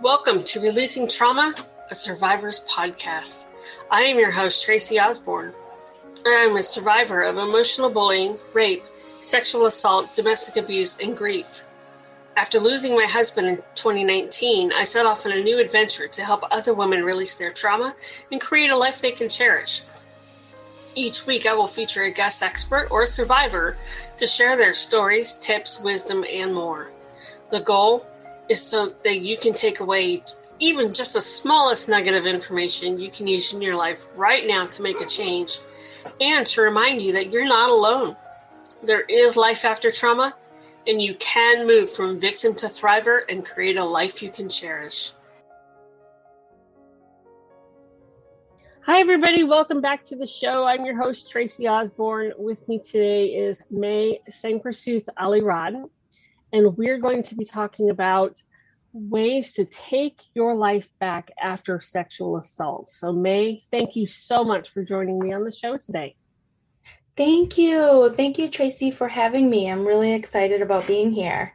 Welcome to Releasing Trauma, a Survivor's Podcast. I am your host, Tracy Osborne. I am a survivor of emotional bullying, rape, sexual assault, domestic abuse, and grief. After losing my husband in 2019, I set off on a new adventure to help other women release their trauma and create a life they can cherish. Each week, I will feature a guest expert or a survivor to share their stories, tips, wisdom, and more. The goal is so that you can take away even just the smallest nugget of information you can use in your life right now to make a change, and to remind you that you're not alone. There is life after trauma, and you can move from victim to thriver and create a life you can cherish. Hi, everybody. Welcome back to the show. I'm your host, Tracy Osborne. With me today is May Sangpraseuth Alirad, and we're going to be talking about ways to take your life back after sexual assault. So, May, thank you so much for joining me on the show today. Thank you. Thank you, Tracy, for having me. I'm really excited about being here.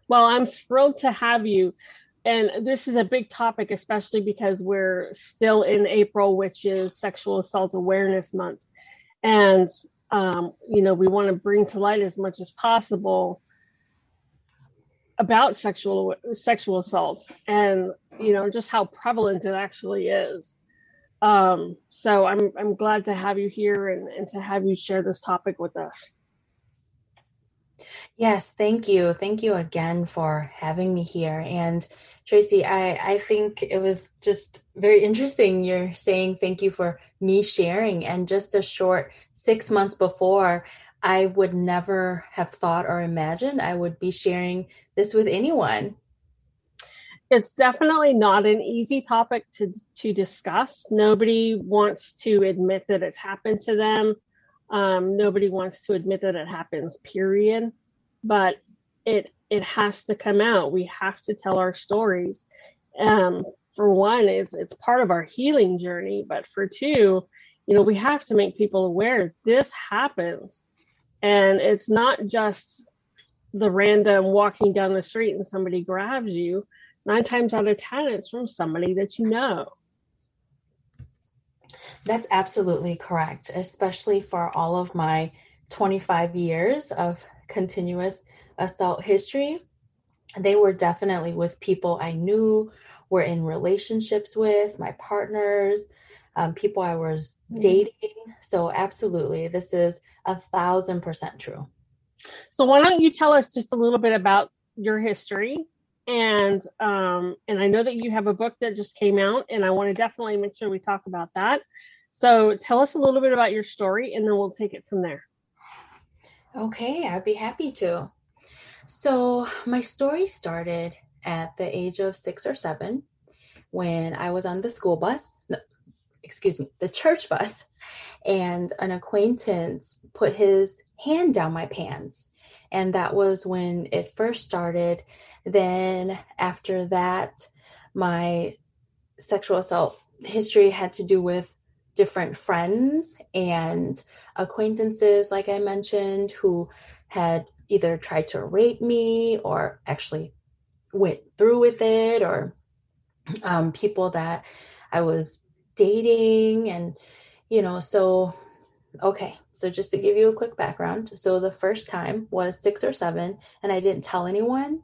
Well, I'm thrilled to have you. And this is a big topic, especially because we're still in April, which is Sexual Assault Awareness Month. And, we want to bring to light as much as possible about sexual assault and, just how prevalent it actually is. So I'm glad to have you here and to have you share this topic with us. Yes, thank you. Thank you again for having me here. And Tracy, I think it was just very interesting. You're saying thank you for me sharing. And just a short 6 months before, I would never have thought or imagined I would be sharing this with anyone. It's definitely not an easy topic to discuss. Nobody wants to admit that it's happened to them. Nobody wants to admit that it happens, period. But it has to come out. We have to tell our stories. For one, it's part of our healing journey. But for two, we have to make people aware this happens. And it's not just the random walking down the street and somebody grabs you. 9 times out of 10, it's from somebody that you know. That's absolutely correct, especially for all of my 25 years of continuous assault history. They were definitely with people I knew, were in relationships with, my partners, people I was dating. So absolutely, this is 1,000% true. So why don't you tell us just a little bit about your history? And I know that you have a book that just came out, and I want to definitely make sure we talk about that. So tell us a little bit about your story, and then we'll take it from there. Okay, I'd be happy to. So my story started at the age of 6 or 7 when I was on the the church bus, and an acquaintance put his hand down my pants. And that was when it first started. Then after that, my sexual assault history had to do with different friends and acquaintances, like I mentioned, who had either tried to rape me or actually went through with it, or people that I was dating. And, so just to give you a quick background. So the first time was 6 or 7, and I didn't tell anyone.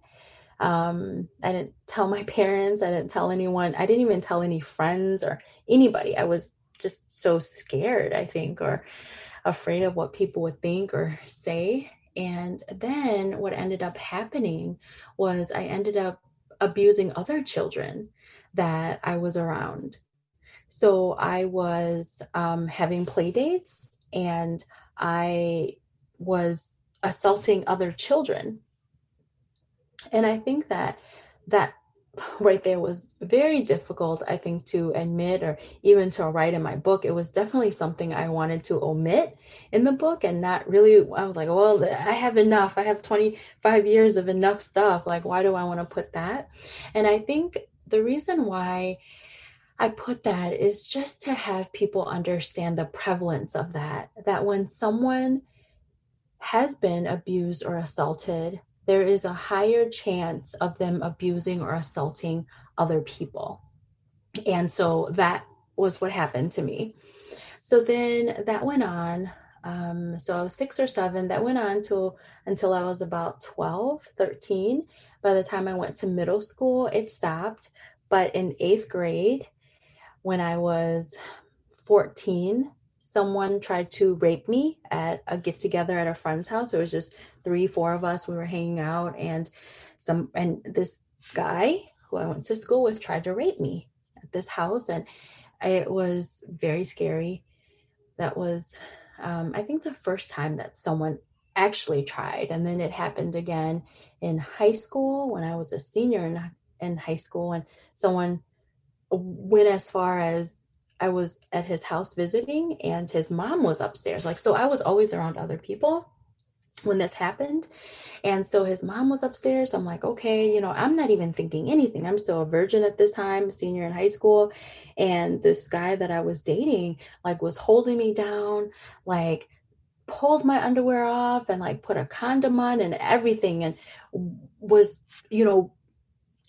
I didn't tell my parents. I didn't tell anyone. I didn't even tell any friends or anybody. I was just so scared, I think, or afraid of what people would think or say. And then what ended up happening was I ended up abusing other children that I was around. So I was having play dates, and I was assaulting other children. And I think that right there was very difficult, I think, to admit or even to write in my book. It was definitely something I wanted to omit in the book, and not really, I was like, well, I have enough. I have 25 years of enough stuff. Like, why do I want to put that? And I think the reason why I put that is just to have people understand the prevalence of that when someone has been abused or assaulted, there is a higher chance of them abusing or assaulting other people. And so that was what happened to me. So then that went on. So I was 6 or 7. That went on until I was about 12, 13. By the time I went to middle school, it stopped. But in 8th grade, when I was 14, someone tried to rape me at a get together at a friend's house. It was just 3, 4 of us. We were hanging out, and this guy who I went to school with tried to rape me at this house, and it was very scary. That was, I think, the first time that someone actually tried. And then it happened again in high school when I was a senior in high school, and someone went as far as, I was at his house visiting and his mom was upstairs. Like, so I was always around other people when this happened. And so his mom was upstairs. I'm like, okay, I'm not even thinking anything. I'm still a virgin at this time, senior in high school. And this guy that I was dating, like, was holding me down, like pulled my underwear off and like put a condom on and everything, and was,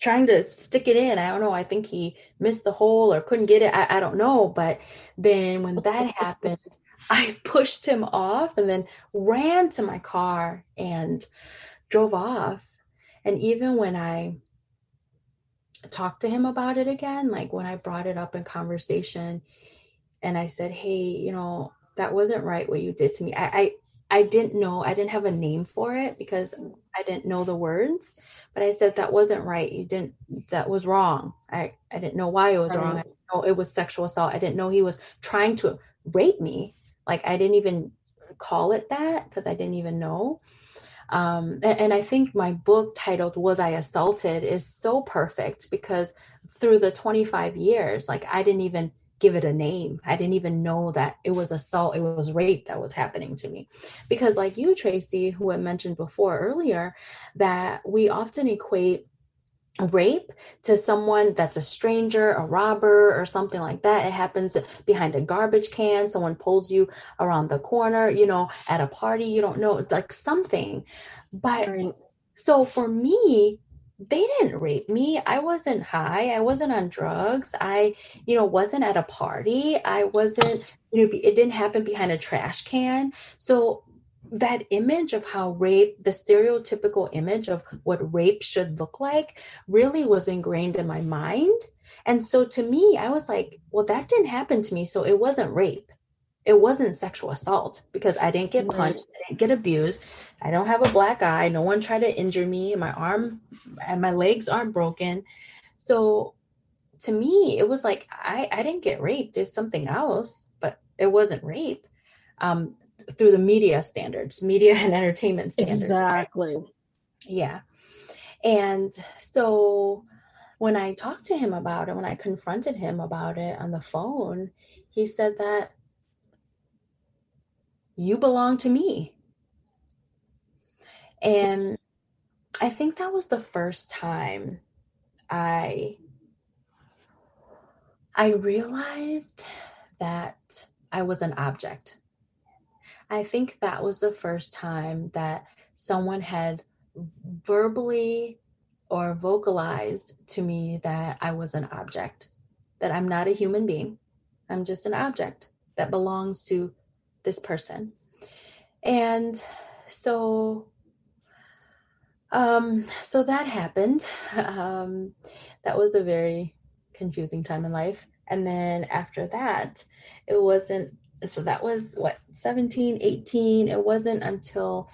trying to stick it in. I don't know. I think he missed the hole or couldn't get it. I don't know. But then when that happened, I pushed him off and then ran to my car and drove off. And even when I talked to him about it again, like when I brought it up in conversation and I said, hey, that wasn't right what you did to me. I didn't know, I didn't have a name for it because I didn't know the words, but I said, that wasn't right. That was wrong. I didn't know why it was wrong. I didn't know it was sexual assault. I didn't know he was trying to rape me. Like, I didn't even call it that because I didn't even know. And I think my book titled Was I Assaulted is so perfect because through the 25 years, like, I didn't even give it a name. I didn't even know that it was assault, it was rape that was happening to me. Because like you, Tracy, who I mentioned before earlier, that we often equate rape to someone that's a stranger, a robber, or something like that. It happens behind a garbage can. Someone pulls you around the corner, at a party, you don't know, like something. But so for me, they didn't rape me. I wasn't high. I wasn't on drugs. I, wasn't at a party. I wasn't, it didn't happen behind a trash can. So that image of how rape, the stereotypical image of what rape should look like, really was ingrained in my mind. And so to me, I was like, well, that didn't happen to me. So it wasn't rape. It wasn't sexual assault because I didn't get punched. I didn't get abused. I don't have a black eye. No one tried to injure me. My arm and my legs aren't broken. So to me, it was like, I didn't get raped. There's something else, but it wasn't rape. Through the media and entertainment standards. Exactly. Right? Yeah. And so when I talked to him about it, when I confronted him about it on the phone, he said that you belong to me. And I think that was the first time I realized that I was an object. I think that was the first time that someone had verbally or vocalized to me that I was an object, that I'm not a human being. I'm just an object that belongs to this person. And so that happened. That was a very confusing time in life. And then after that, it wasn't, so that was 17, 18. It wasn't until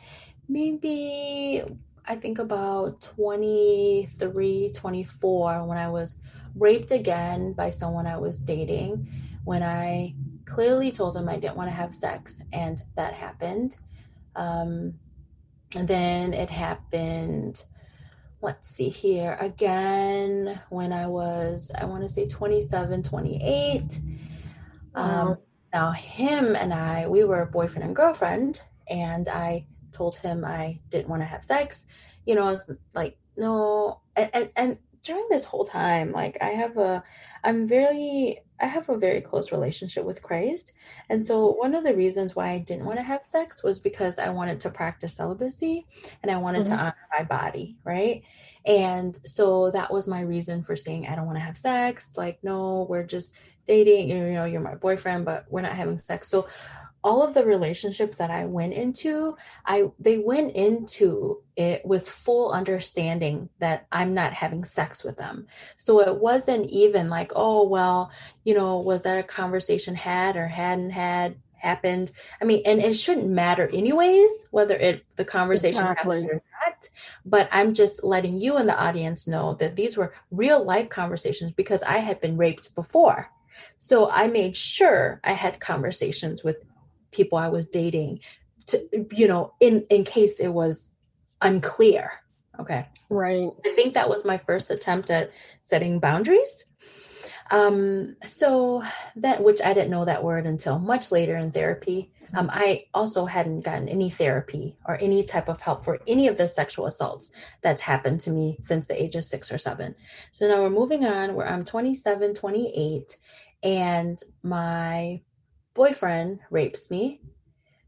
maybe, I think about 23, 24, when I was raped again by someone I was dating, when I clearly told him I didn't want to have sex, and that happened. And then it happened, let's see here, again, when I was, I want to say 27, 28. Now him and I, we were boyfriend and girlfriend, and I told him I didn't want to have sex. It's like, no. And during this whole time, like, I'm very I have a very close relationship with Christ. And so one of the reasons why I didn't want to have sex was because I wanted to practice celibacy and I wanted to honor my body, right? And so that was my reason for saying I don't want to have sex. Like, no, we're just dating, you're my boyfriend, but we're not having sex. So all of the relationships that I went into, they went into it with full understanding that I'm not having sex with them. So it wasn't even like, oh, well, was that a conversation had or hadn't had happened? I mean, and it shouldn't matter anyways, whether the conversation happened or not. But I'm just letting you and the audience know that these were real life conversations because I had been raped before. So I made sure I had conversations with people I was dating to, in case it was unclear. Okay. Right. I think that was my first attempt at setting boundaries. So that, which I didn't know that word until much later in therapy. I also hadn't gotten any therapy or any type of help for any of the sexual assaults that's happened to me since the age of 6 or 7. So now we're moving on where I'm 27, 28, and my boyfriend rapes me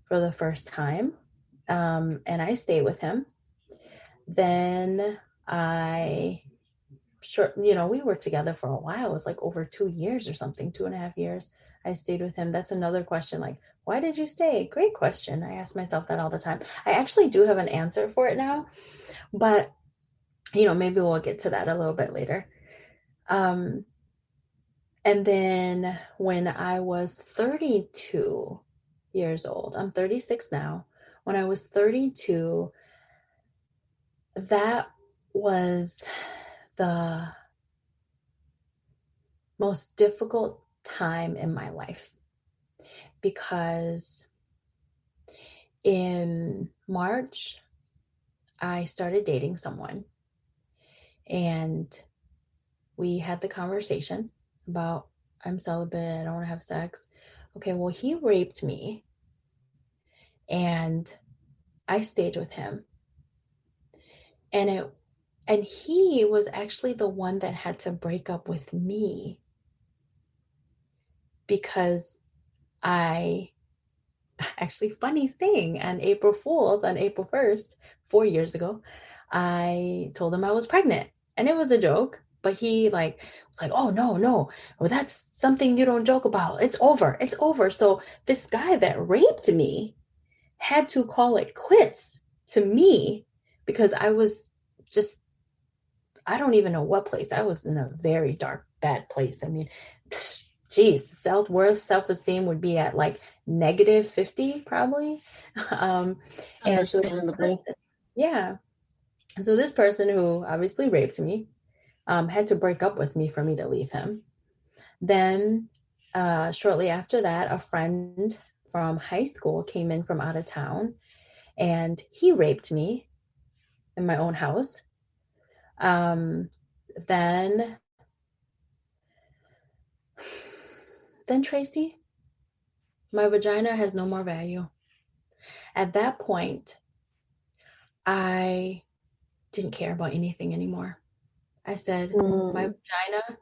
for the first time. And I stay with him. Then we were together for a while. It was like over 2 years or something, 2.5 years. I stayed with him. That's another question. Like, why did you stay? Great question. I ask myself that all the time. I actually do have an answer for it now, but maybe we'll get to that a little bit later. And then when I was 32 years old, I'm 36 now. When I was 32, that was the most difficult time in my life because in March, I started dating someone and we had the conversation about I'm celibate, I don't want to have sex. Okay, well, he raped me and I stayed with him. And he was actually the one that had to break up with me because funny thing, on April 1st, 4 years ago, I told him I was pregnant and it was a joke, but he was like, oh, no, well, that's something you don't joke about. It's over. So this guy that raped me had to call it quits to me because I was just, I don't even know what place. I was in a very dark, bad place. I mean, geez, self-worth, self-esteem would be at like negative 50 probably. And so so this person who obviously raped me had to break up with me for me to leave him. Then shortly after that, a friend from high school came in from out of town and he raped me in my own house. Then Tracy, my vagina has no more value. At that point, I didn't care about anything anymore. I said, my vagina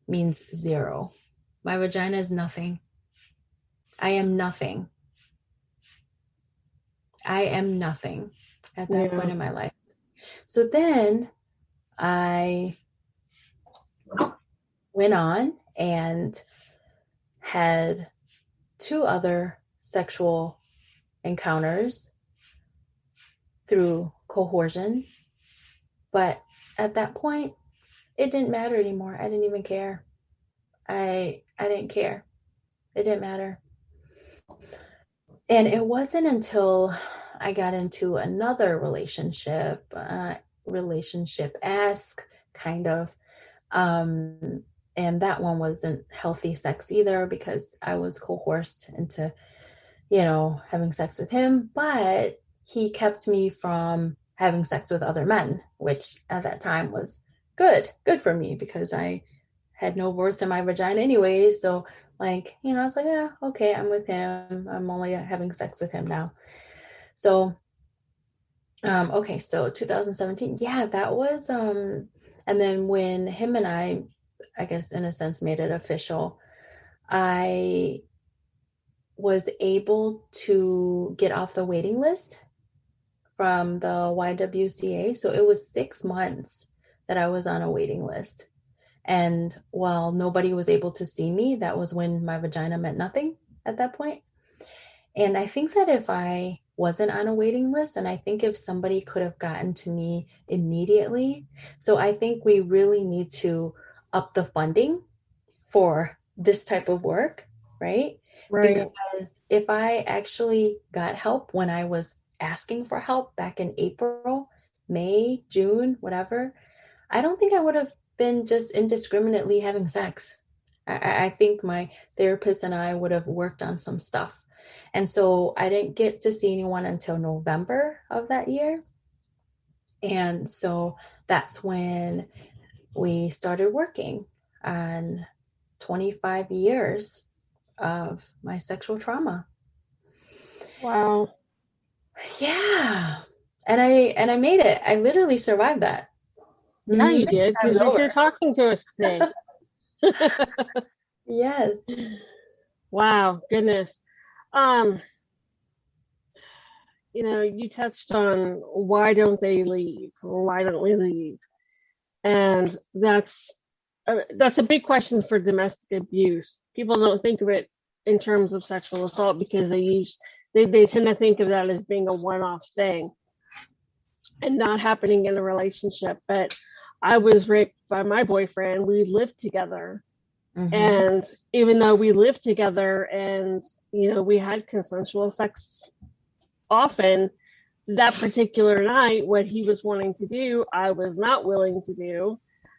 means zero. My vagina is nothing. I am nothing. I am nothing at that point in my life. So then I went on and had 2 other sexual encounters through coercion. But at that point, it didn't matter anymore. I didn't even care. I didn't care. It didn't matter. And it wasn't until I got into another relationship-esque kind of, and that one wasn't healthy sex either because I was coerced into, having sex with him, but he kept me from having sex with other men, which at that time was good for me because I had no worth in my vagina anyway. So I was like, yeah, okay, I'm with him. I'm only having sex with him now. So, okay, so 2017, yeah, that was, and then when him and I I guess in a sense made it official, I was able to get off the waiting list from the YWCA. So it was 6 months that I was on a waiting list. And while nobody was able to see me, that was when my vagina meant nothing at that point. And I think that if I wasn't on a waiting list, and I think if somebody could have gotten to me immediately, so I think we really need to up the funding for this type of work, right? Right. Because if I actually got help when I was asking for help back in April, May, June, whatever, I don't think I would have been just indiscriminately having sex. I think my therapist and I would have worked on some stuff. And so I didn't get to see anyone until November of that year. And so that's when we started working on 25 years of my sexual trauma. Wow. Yeah. And I made it. I literally survived that. Yeah, you did, because you're here talking to us today. Yes. Wow, goodness. Um, you touched on why don't they leave, or why don't we leave? And that's a big question for domestic abuse. People don't think of it in terms of sexual assault because they tend to think of that as being a one-off thing and not happening in a relationship. But I was raped by my boyfriend. We lived together. Mm-hmm. And even though we lived together and, we had consensual sex often, that particular night, what he was wanting to do, I was not willing to do.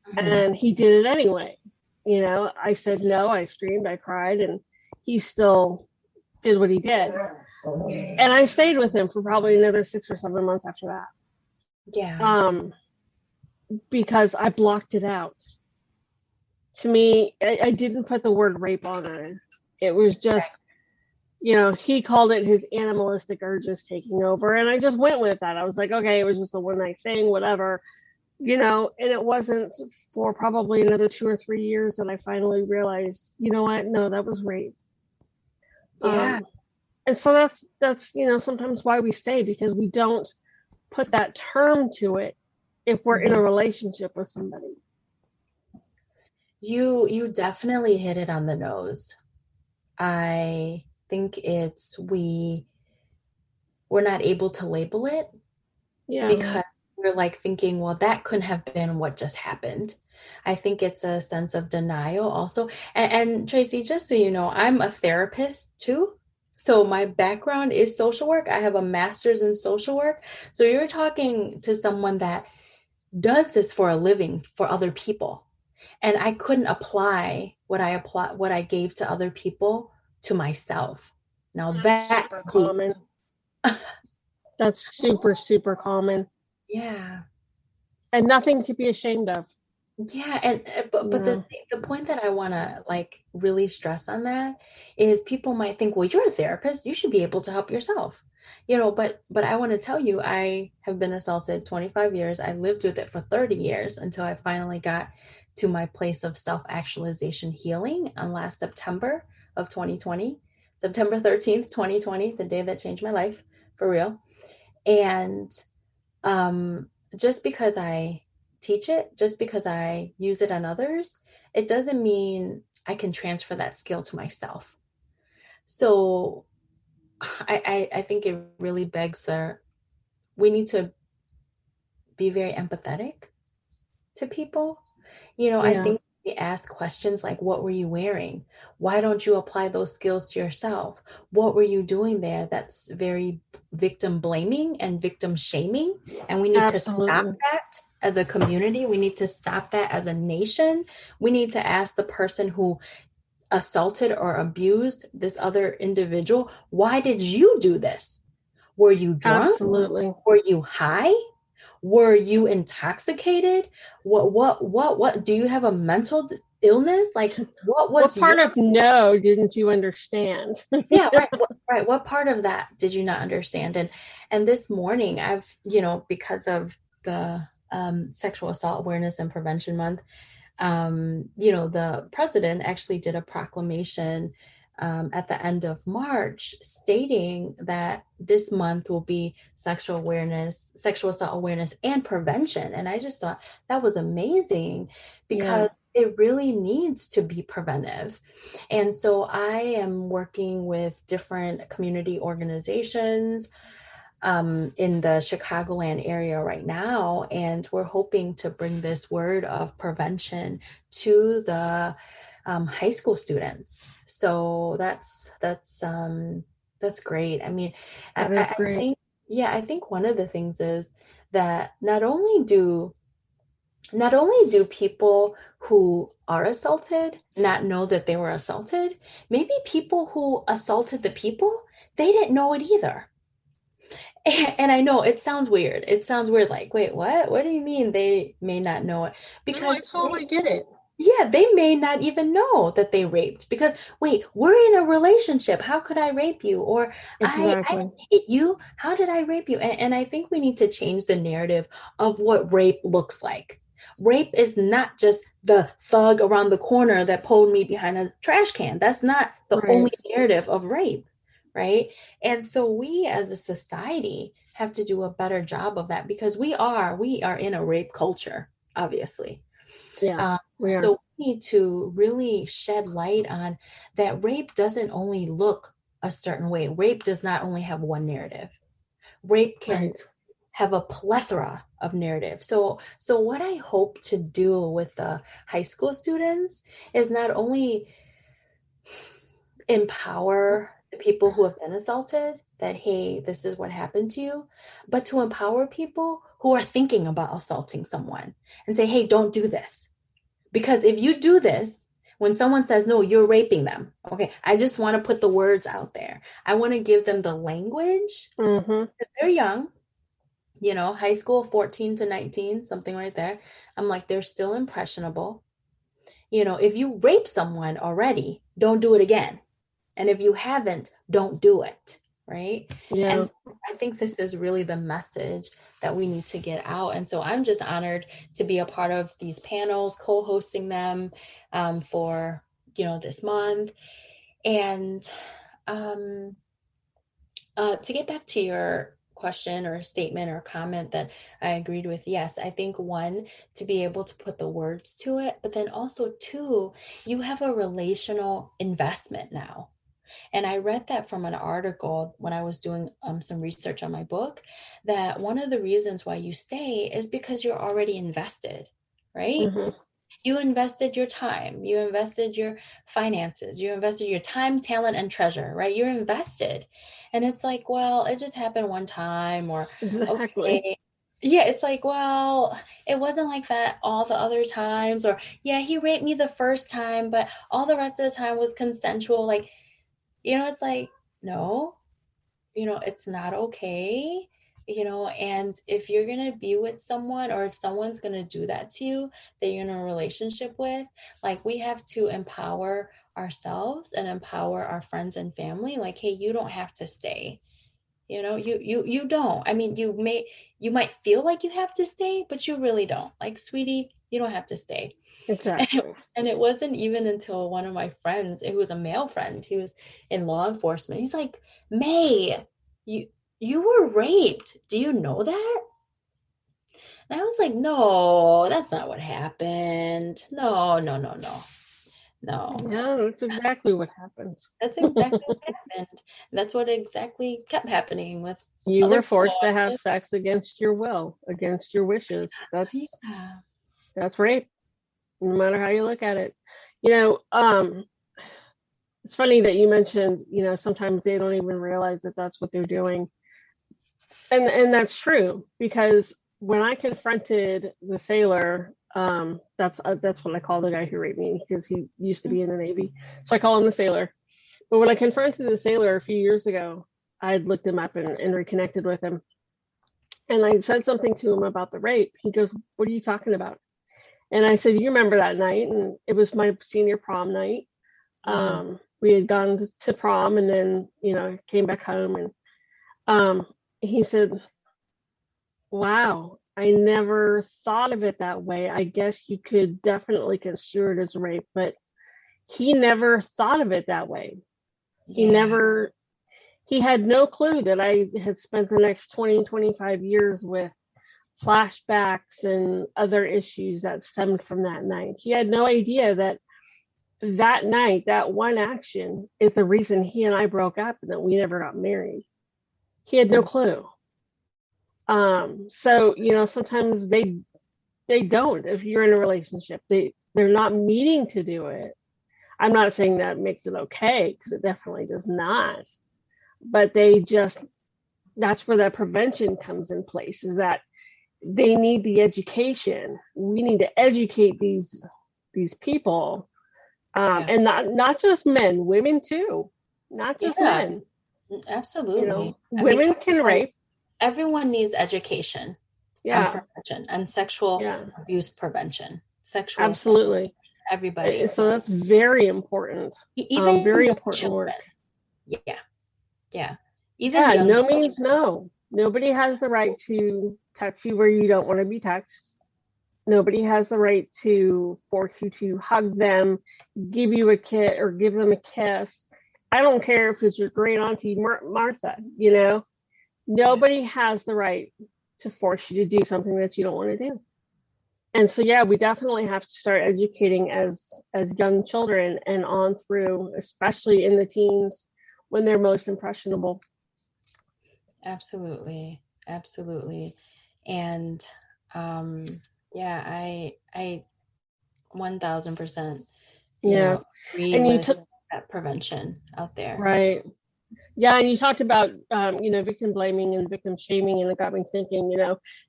Mm-hmm. And he did it anyway. I said no, I screamed, I cried, and he still did what he did. And I stayed with him for probably another 6 or 7 months after that. Yeah. Because I blocked it out. To me, I didn't put the word rape on it. It was just, he called it his animalistic urges taking over. And I just went with that. I was like, okay, it was just a one night thing, whatever, and it wasn't for probably another 2 or 3 years that I finally realized, you know what? No, that was rape. Yeah. And so that's, sometimes why we stay, because we don't put that term to it if we're in a relationship with somebody. You definitely hit it on the nose. I think it's we're not able to label it because we're like thinking, well, that couldn't have been what just happened. I think it's a sense of denial also. And Tracy, just so you know, I'm a therapist too. So my background is social work. I have a master's in social work. So you're talking to someone that does this for a living for other people. And I couldn't apply what I gave to other people to myself. Now that's super common. That's super, super common. Yeah. And nothing to be ashamed of. Yeah. But the point that I want to really stress on that is people might think, well, you're a therapist, you should be able to help yourself. But I want to tell you, I have been assaulted 25 years. I lived with it for 30 years until I finally got to my place of self-actualization healing on last September of 2020, September 13th, 2020, the day that changed my life for real. And just because I teach it, just because I use it on others, it doesn't mean I can transfer that skill to myself. So I think it really begs we need to be very empathetic to people. I think we ask questions like, what were you wearing? Why don't you apply those skills to yourself? What were you doing there? That's very victim blaming and victim shaming. And we need to stop that as a community. We need to stop that as a nation. We need to ask the person who assaulted or abused this other individual, why did you do this? Were you drunk? Absolutely. Were you high? Were you intoxicated? What do you have a mental illness? What part of no didn't you understand? Yeah, right. What part of that did you not understand? And this morning I've, because of the Sexual Assault Awareness and Prevention Month, The president actually did a proclamation at the end of March stating that this month will be sexual assault awareness and prevention. And I just thought that was amazing because it really needs to be preventive. And so I am working with different community organizations in the Chicagoland area right now, and we're hoping to bring this word of prevention to the high school students. So that's great. I mean, That is great. I think one of the things is that not only do people who are assaulted not know that they were assaulted, maybe people who assaulted the people, they didn't know it either. And I know it sounds weird. It sounds weird, like, wait, what? What do you mean they may not know it? Because I totally get it. Yeah, they may not even know that they raped because, wait, we're in a relationship. How could I rape you? Or Exactly. I hit you. How did I rape you? And I think we need to change the narrative of what rape looks like. Rape is not just the thug around the corner that pulled me behind a trash can. That's not the only narrative of rape, right? And so we as a society have to do a better job of that because we are in a rape culture, obviously. So we need to really shed light on that rape doesn't only look a certain way. Rape does not only have one narrative. Rape can have a plethora of narratives. So what I hope to do with the high school students is not only empower the people who have been assaulted that, hey, this is what happened to you, but to empower people who are thinking about assaulting someone and say, hey, don't do this. Because if you do this, when someone says, no, you're raping them. Okay. I just want to put the words out there. I want to give them the language. Because they're young, high school, 14 to 19, something right there. I'm like, they're still impressionable. If you rape someone already, don't do it again. And if you haven't, don't do it. Right. Yeah. And so I think this is really the message that we need to get out. And so I'm just honored to be a part of these panels, co-hosting them for, this month. And to get back to your question or statement or comment that I agreed with, yes, I think one, to be able to put the words to it, but then also two, you have a relational investment now. And I read that from an article when I was doing some research on my book, that one of the reasons why you stay is because you're already invested, right? You invested your time, you invested your finances, you invested your time, talent, and treasure, right? You're invested. And it's like, well, it just happened one time, or okay. Yeah, it's like, well, it wasn't like that all the other times, or yeah, he raped me the first time, but all the rest of the time was consensual. Like, it's like, no, it's not okay, and if you're going to be with someone, or if someone's going to do that to you that you're in a relationship with, like, we have to empower ourselves and empower our friends and family. Like, hey, you don't have to stay. You don't. I mean, you might feel like you have to stay, but you really don't. Like, sweetie, you don't have to stay. Exactly. And it wasn't even until one of my friends, it was a male friend, he was in law enforcement. He's like, May, you were raped. Do you know that? And I was like, no, that's not what happened. No. Yeah, that's exactly what happens. That's exactly what happened. That's what exactly kept happening with you other were forced to have sex against your will, against your wishes. That's rape, no matter how you look at it. It's funny that you mentioned, sometimes they don't even realize that that's what they're doing. And that's true, because when I confronted the sailor, that's what I call the guy who raped me, because he used to be in the Navy. So I call him the sailor. But when I confronted the sailor a few years ago, I had looked him up and reconnected with him. And I said something to him about the rape. He goes, what are you talking about? And I said, you remember that night? And it was my senior prom night. We had gone to prom, and then, came back home. And he said, wow, I never thought of it that way. I guess you could definitely consider it as rape, but he never thought of it that way. Yeah. He had no clue that I had spent the next 20, 25 years with flashbacks and other issues that stemmed from that night. He had no idea that that night, that one action is the reason he and I broke up and that we never got married. He had no clue. So, you know, sometimes they don't, if you're in a relationship, they're not meaning to do it. I'm not saying that makes it okay, because it definitely does not. But that's where that prevention comes in place, is that they need the education. We need to educate these people, and not just men, women too, not just Yeah, men. absolutely. You know, I mean, women can rape. everyone needs education on Yeah, prevention and sexual yeah, abuse prevention, sexual assault. absolutely. Everybody, So that's very important. even Very young important children. work. Yeah, yeah. Even Yeah, young no children. means no. Nobody has the right to touch you where you don't want to be touched. Nobody has the right to force you to hug them, give you a kiss, or give them a kiss. I don't care if it's your great auntie Martha, you know. Nobody has the right to force you to do something that you don't want to do. And so, yeah, we definitely have to start educating as young children and on through, especially in the teens when they're most impressionable. Absolutely, absolutely. And yeah, I 1000%, Yeah. agree And you with took, that prevention out there. right. Yeah, and you talked about victim blaming and victim shaming, and it got me thinking,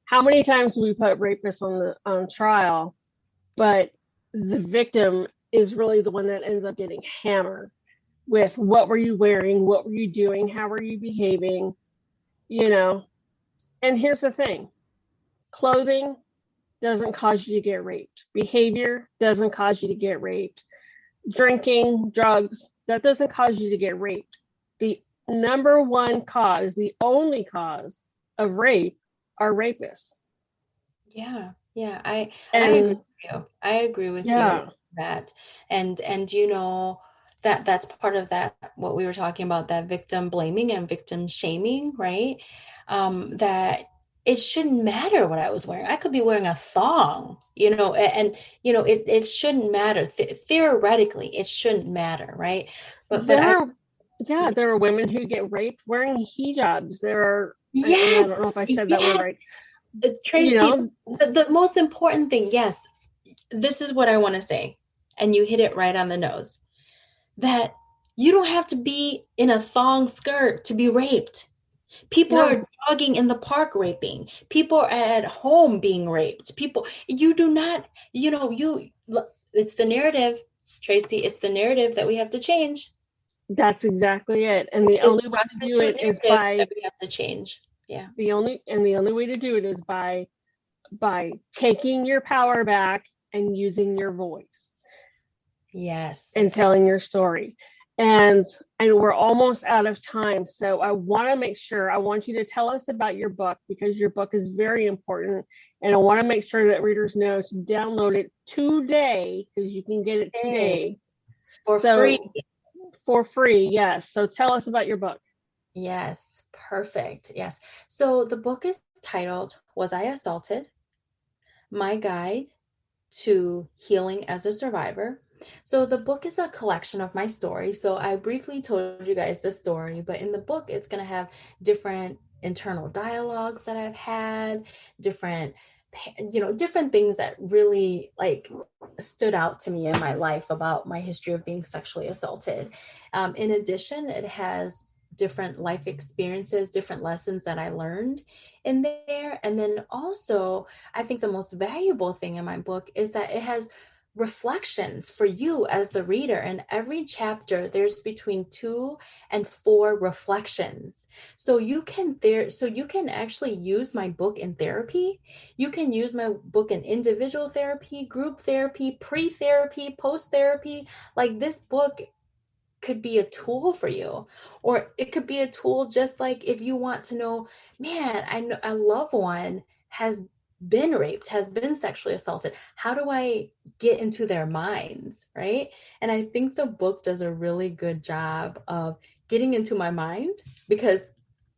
how many times do we put rapists on trial, but the victim is really the one that ends up getting hammered with what were you wearing, what were you doing, how were you behaving, And here's the thing: clothing doesn't cause you to get raped. Behavior doesn't cause you to get raped. Drinking, drugs, that doesn't cause you to get raped. The number one cause, the only cause of rape are rapists. Yeah, yeah, I agree And with you. I agree with you yeah, on that. And that's part of that, what we were talking about, that victim blaming and victim shaming, right? That it shouldn't matter what I was wearing. I could be wearing a thong, it shouldn't matter. Theoretically, it shouldn't matter, right? But there are women who get raped wearing hijabs. There are, and I yes, don't know if I said that word yes, right. Tracy, the most important thing, yes, this is what I want to say, and you hit it right on the nose, that you don't have to be in a thong skirt to be raped. People No, are jogging in the park raping. People are at home being raped. You do not, it's the narrative, Tracy, it's the narrative that we have to change. that's exactly it. And the It's only the way to do prostitute it is narrative by that we have to change. Yeah. the only way to do it is by taking your power back and using your voice Yes. and telling your story. And we're almost out of time. So I want you to tell us about your book, because your book is very important. And I want to make sure that readers know to download it today, because you can get it today. For free. For free, yes. So tell us about your book. Yes, perfect. Yes. So the book is titled, Was I Assaulted? My Guide to Healing as a Survivor. So the book is a collection of my story. So I briefly told you guys the story, but in the book, it's going to have different internal dialogues that I've had, different things that really stood out to me in my life about my history of being sexually assaulted. In addition, it has different life experiences, different lessons that I learned in there. And then also, I think the most valuable thing in my book is that it has reflections for you as the reader. In every chapter, there's between 2 and 4 reflections. So you can actually use my book in therapy. You can use my book in individual therapy, group therapy, pre-therapy, post-therapy. Like, this book could be a tool for you, or it could be a tool just like if you want to know, man, I know a loved one has been raped, has been sexually assaulted. How do I get into their minds, right? And I think the book does a really good job of getting into my mind, because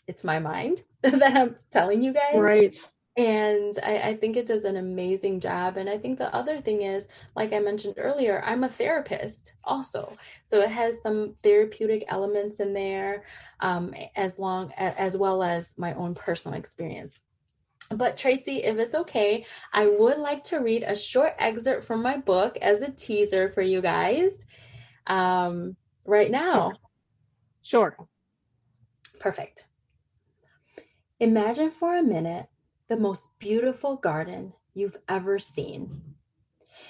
it's my mind that I'm telling you guys. Right. And I think it does an amazing job. And I think the other thing is, like I mentioned earlier, I'm a therapist also. So it has some therapeutic elements in there, as well as my own personal experience. But Tracy, if it's okay, I would like to read a short excerpt from my book as a teaser for you guys right now. Sure. Perfect. Imagine for a minute the most beautiful garden you've ever seen.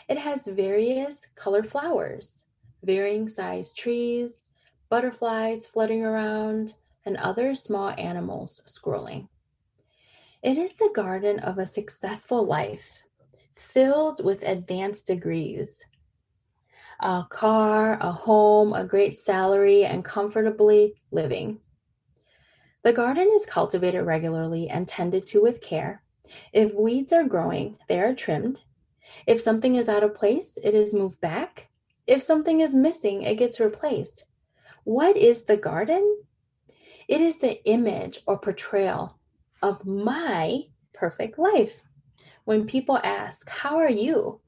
It has various color flowers, varying size trees, butterflies fluttering around, and other small animals scrolling. It is the garden of a successful life, filled with advanced degrees. A car, a home, a great salary, and comfortably living. The garden is cultivated regularly and tended to with care. If weeds are growing, they are trimmed. If something is out of place, it is moved back. If something is missing, it gets replaced. What is the garden? It is the image or portrayal of my perfect life. When people ask, "How are you?"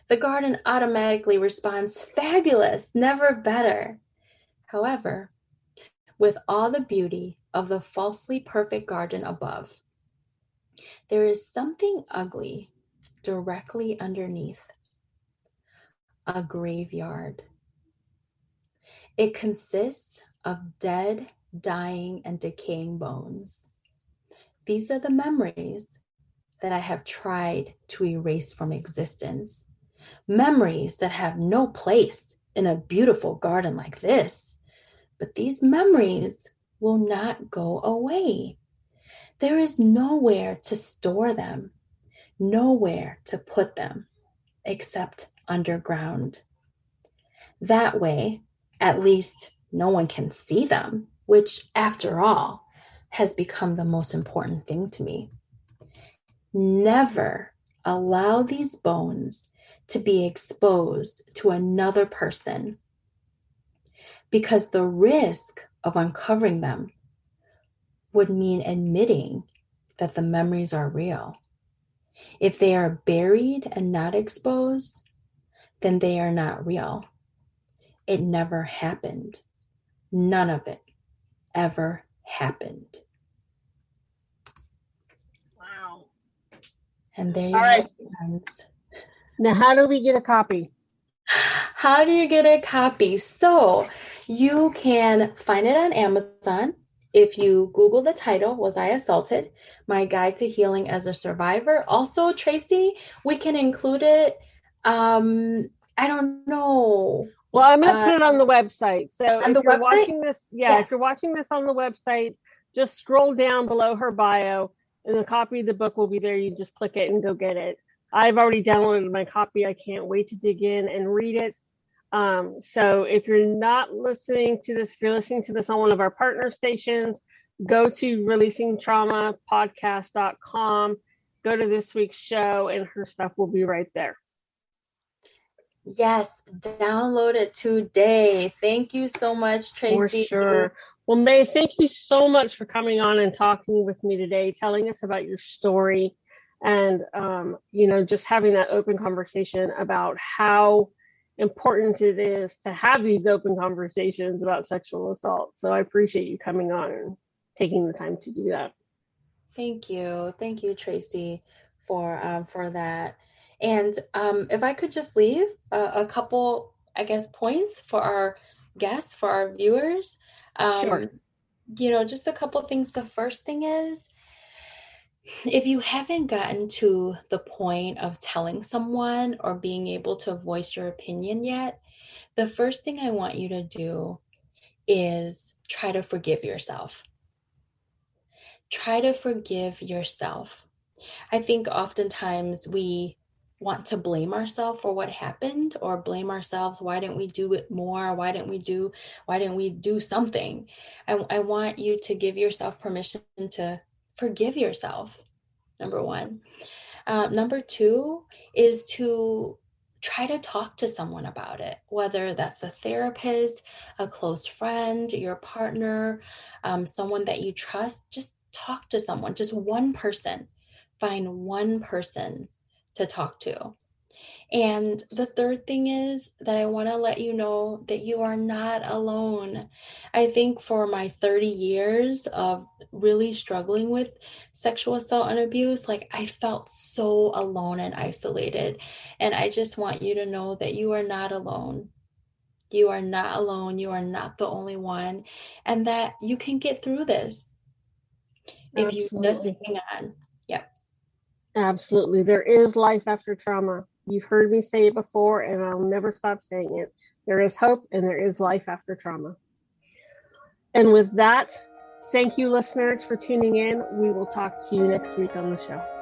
the garden automatically responds, "Fabulous, never better." However, with all the beauty of the falsely perfect garden above, there is something ugly directly underneath: a graveyard. It consists of dead, dying, and decaying bones. These are the memories that I have tried to erase from existence. Memories that have no place in a beautiful garden like this. But these memories will not go away. There is nowhere to store them, nowhere to put them, except underground. That way, at least no one can see them, which, after all, has become the most important thing to me. Never allow these bones to be exposed to another person, because the risk of uncovering them would mean admitting that the memories are real. If they are buried and not exposed, then they are not real. It never happened. None of it ever happened. Wow. And there you All have right. it, friends. Now, how do we get a copy? How do you get a copy? So you can find it on Amazon. If you Google the title, "Was I Assaulted? My Guide to Healing as a Survivor." Also, Tracy, we can include it. I don't know. Well, I'm going to put it on the website. So On if the you're website? watching this, Yes. if you're watching this on the website, just scroll down below her bio and a copy of the book will be there. You just click it and go get it. I've already downloaded my copy. I can't wait to dig in and read it. So if you're not listening to this, if you're listening to this on one of our partner stations, go to releasingtraumapodcast.com, go to this week's show, and her stuff will be right there. Yes, download it today. Thank you so much, Tracy. For sure. Well, May, thank you so much for coming on and talking with me today, telling us about your story, and just having that open conversation about how important it is to have these open conversations about sexual assault. So I appreciate you coming on and taking the time to do that. Thank you, Tracy, for that. And if I could just leave a couple, I guess, points for our guests, for our viewers. Sure. Just a couple things. The first thing is, if you haven't gotten to the point of telling someone or being able to voice your opinion yet, the first thing I want you to do is try to forgive yourself. Try to forgive yourself. I think oftentimes we want to blame ourselves for what happened, or blame ourselves, why didn't we do it more? Why didn't we do something? I want you to give yourself permission to forgive yourself, number one. Number two is to try to talk to someone about it, whether that's a therapist, a close friend, your partner, someone that you trust. Just talk to someone, just one person. Find one person to talk to. And the third thing is that I want to let you know that you are not alone. I think for my 30 years of really struggling with sexual assault and abuse, like I felt so alone and isolated. And I just want you to know that you are not alone. You are not alone. You are not the only one. And that you can get through this if you just Absolutely. hang on. Yep. Absolutely. There is life after trauma. You've heard me say it before, and I'll never stop saying it. There is hope and there is life after trauma. And with that, thank you, listeners, for tuning in. We will talk to you next week on the show.